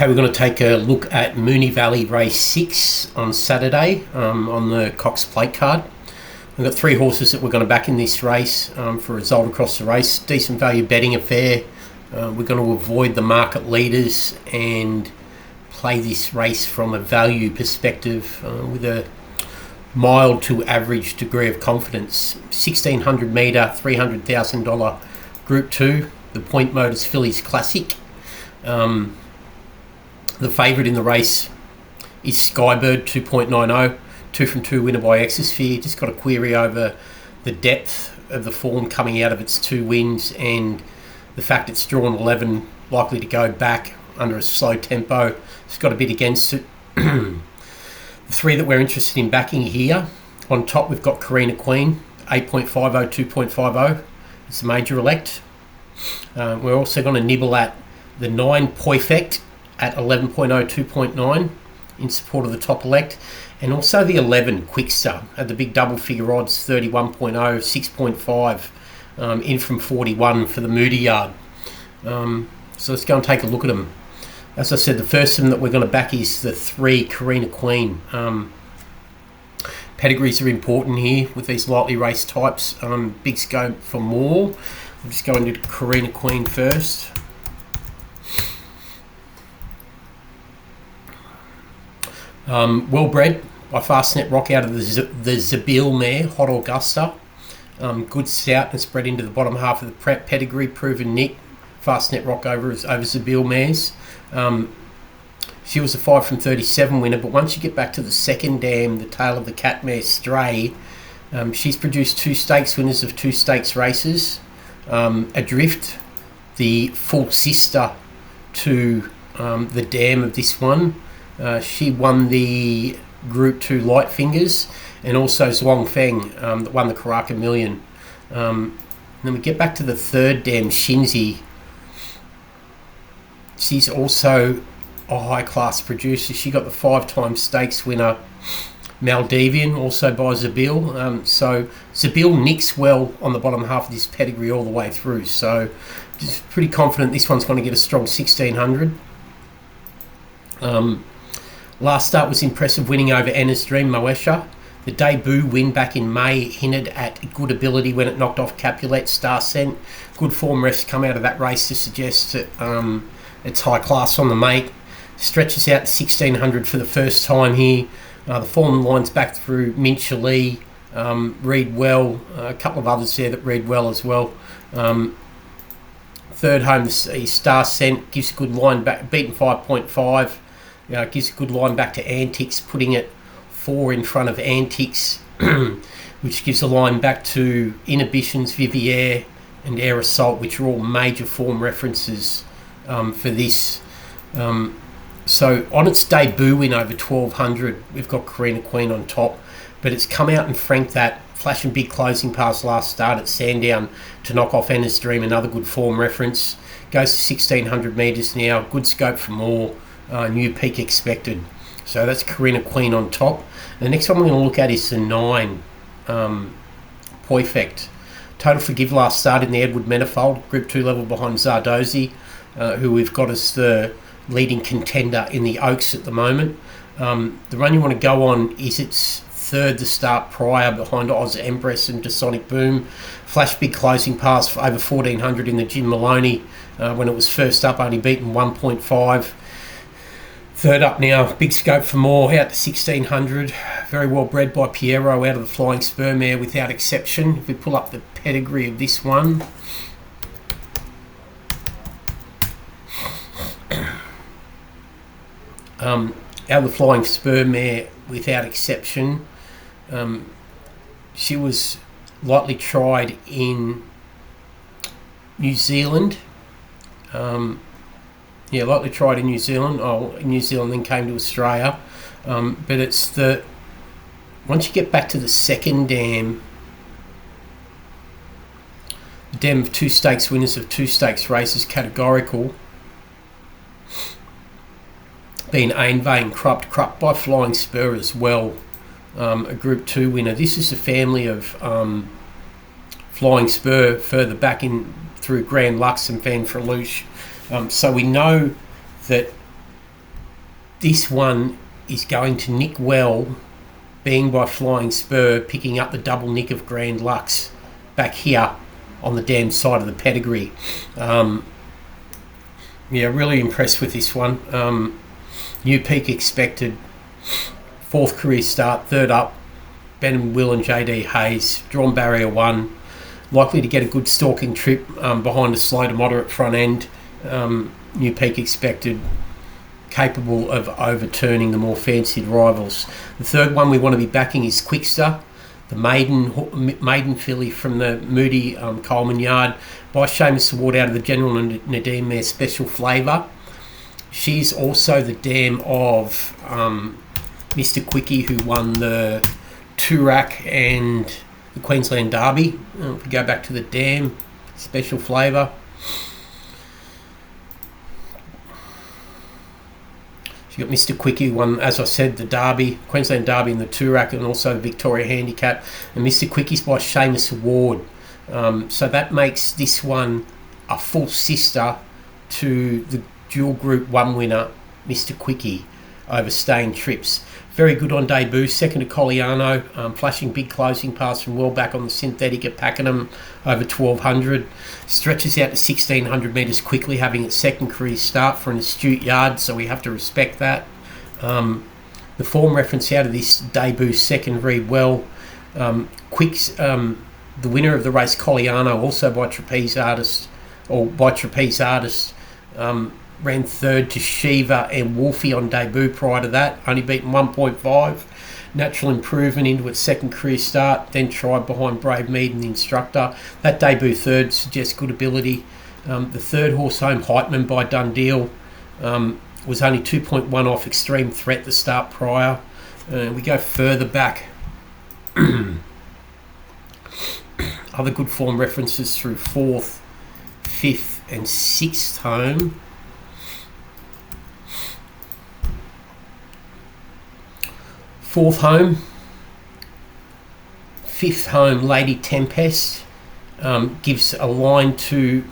Okay, we're going to take a look at Moonee Valley Race 6 on Saturday on the Cox Plate card. We've got 3 horses that we're going to back in this race for a result across the race. Decent value betting affair. We're going to avoid the market leaders and play this race from a value perspective with a mild to average degree of confidence. 1600 metre, $300,000 Group 2. The point mode is Fillies Classic. The favourite in the race is Skybird 2.90, 2 from 2 winner by Exosphere. Just got a query over the depth of the form coming out of its 2 wins and the fact it's drawn 11, likely to go back under a slow tempo. It's got a bit against it. The 3 that we're interested in backing here. On top we've got Carina Queen, 8.50, 2.50. It's the major elect. We're also going to nibble at the 9 Poifect at 11.0, 2.9 in support of the top elect, and also the 11 Quickster at the big double figure odds, 31.0, 6.5 in from 41 for the Moonee yard. So let's go and take a look at them. As I said, the first of them that we're going to back is the 3 Carina Queen. Pedigrees are important here with these lightly raced types. Big scope for more. We'll just go into Carina Queen first. Well bred by Fastnet Rock out of the Zabeel mare, Hot Augusta. Good stoutness bred into the bottom half of the prep. Pedigree, proven Nick. Fastnet Rock over Zabeel mares. She was a 5 from 37 winner, but once you get back to the second dam, the tail of the cat mare Stray, she's produced 2 stakes winners of 2 stakes races. Adrift, the full sister to the dam of this one. She won the Group 2 Light Fingers, and also Zhuang Feng that won the Karaka Million. Then we get back to the third dam, Shinzi. She's also a high-class producer. She got the 5-time stakes winner, Maldivian, also by Zabeel. So Zabeel nicks well on the bottom half of this pedigree all the way through. So just pretty confident this one's going to get a strong 1600. Last start was impressive, winning over Anna's Dream, Moesha. The debut win back in May hinted at good ability when it knocked off Capulet, Star Scent. Good form refs come out of that race to suggest that it's high class on the make. Stretches out to 1600 for the first time here. The form lines back through Mincha Lee, read well, a couple of others there that read well as well. Third home, the Star Scent gives a good line back, beaten 5.5. Gives a good line back to Antics, putting it 4 in front of Antics, which gives a line back to Inhibitions, Vivier, and Air Assault, which are all major form references for this. So on its debut win over 1200, we've got Carina Queen on top, but it's come out and franked that, flashing big closing pass last start at Sandown to knock off Anna's Dream, another good form reference. Goes to 1600 metres now, good scope for more. New peak expected. So that's Carina Queen on top. The next one we're going to look at is the 9 Poifect. Total Forgive last start in the Edward Manifold, Group 2 level behind Zardozi, who we've got as the leading contender in the Oaks at the moment. The run you want to go on is its 3rd the start prior behind Oz Empress and Dasonic Boom. Flash big closing pass for over 1400 in the Jim Maloney when it was first up, only beaten 1.5. Third up now, big scope for more, out to 1600. Very well bred by Piero out of the Flying Spur mare without exception. If we pull up the pedigree of this one. Out of the Flying Spur mare without exception. She was lightly tried in New Zealand. Lightly tried in New Zealand. New Zealand then came to Australia. But it's the... Once you get back to the second dam, the dam of 2 stakes winners of 2 stakes races, categorical, being Ain Vein Krupp by Flying Spur as well, a Group 2 winner. This is a family of Flying Spur further back in through Grand Lux and Van Ferluche. So we know that This one is going to nick well, being by Flying Spur, picking up the double nick of Grand Lux back here on the damn side of the pedigree. Really impressed with this one. New peak expected, 4th career start, 3rd up, Ben Will and JD Hayes, drawn barrier 1, likely to get a good stalking trip behind a slow to moderate front end. New peak expected, capable of overturning the more fancied rivals. The third one we want to be backing is Quickster, the maiden filly from the Moonee Coleman yard by Seamus Award out of the General Nadim mare Special Flavour. She's also the dam of Mr. Quickie, who won the Toorak and the Queensland Derby. If we go back to the dam, Special Flavour. You've got Mr. Quickie, who won, as I said, the Derby, Queensland Derby and the Toorak, and also the Victoria Handicap. And Mr. Quickie's by Seamus Award. So that makes this one a full sister to the dual Group 1 winner, Mr. Quickie, over Staying Trips. Very good on debut, second to Colliano, flashing big closing pass from well back on the synthetic at Pakenham over 1200. Stretches out to 1600 metres quickly, having its second career start for an astute yard, so we have to respect that. The form reference out of this debut second read well. The winner of the race, Colliano, also by Trapeze Artist, ran 3rd to Shiva and Wolfie on debut prior to that, only beaten 1.5. Natural improvement into its second career start, then tried behind Brave Mead and the Instructor. That debut 3rd suggests good ability. The 3rd horse home, Heitman by Dundeel, was only 2.1 off Extreme Threat the start prior. We go further back. Other good form references through 4th, 5th and 6th home. 4th home, 5th home, Lady Tempest, gives a line to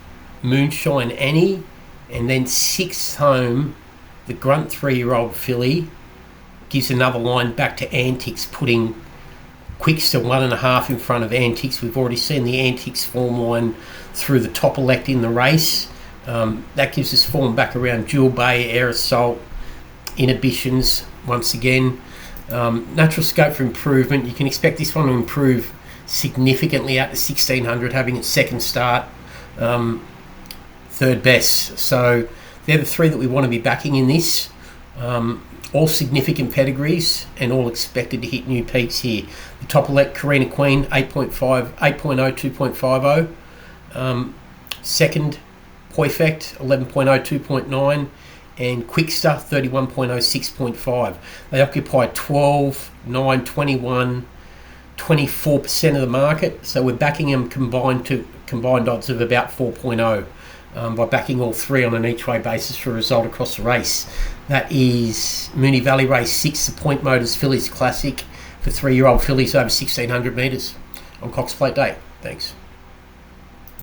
Moonshine Annie, and then 6th home, the Grunt 3-year-old filly, gives another line back to Antics, putting Quickster 1.5 in front of Antics. We've already seen the Antics form line through the top elect in the race. That gives us form back around Jewel Bay, Air Assault, Inhibitions once again. Natural scope for improvement. You can expect this one to improve significantly out to 1600, having its second start, 3rd best. So they're the 3 that we want to be backing in this. All significant pedigrees and all expected to hit new peaks here. The top elect, Karina Queen, 8.0, 2.50. Second, Poifect, 11.0, 2.9. And Quickster, 31.06.5. They occupy 12, 9, 21, 24% of the market. So we're backing them combined odds of about 4.0 by backing all 3 on an each-way basis for a result across the race. That is Moonee Valley Race 6, the Point Motors Fillies Classic for 3-year-old fillies over 1,600 metres on Cox Plate Day. Thanks.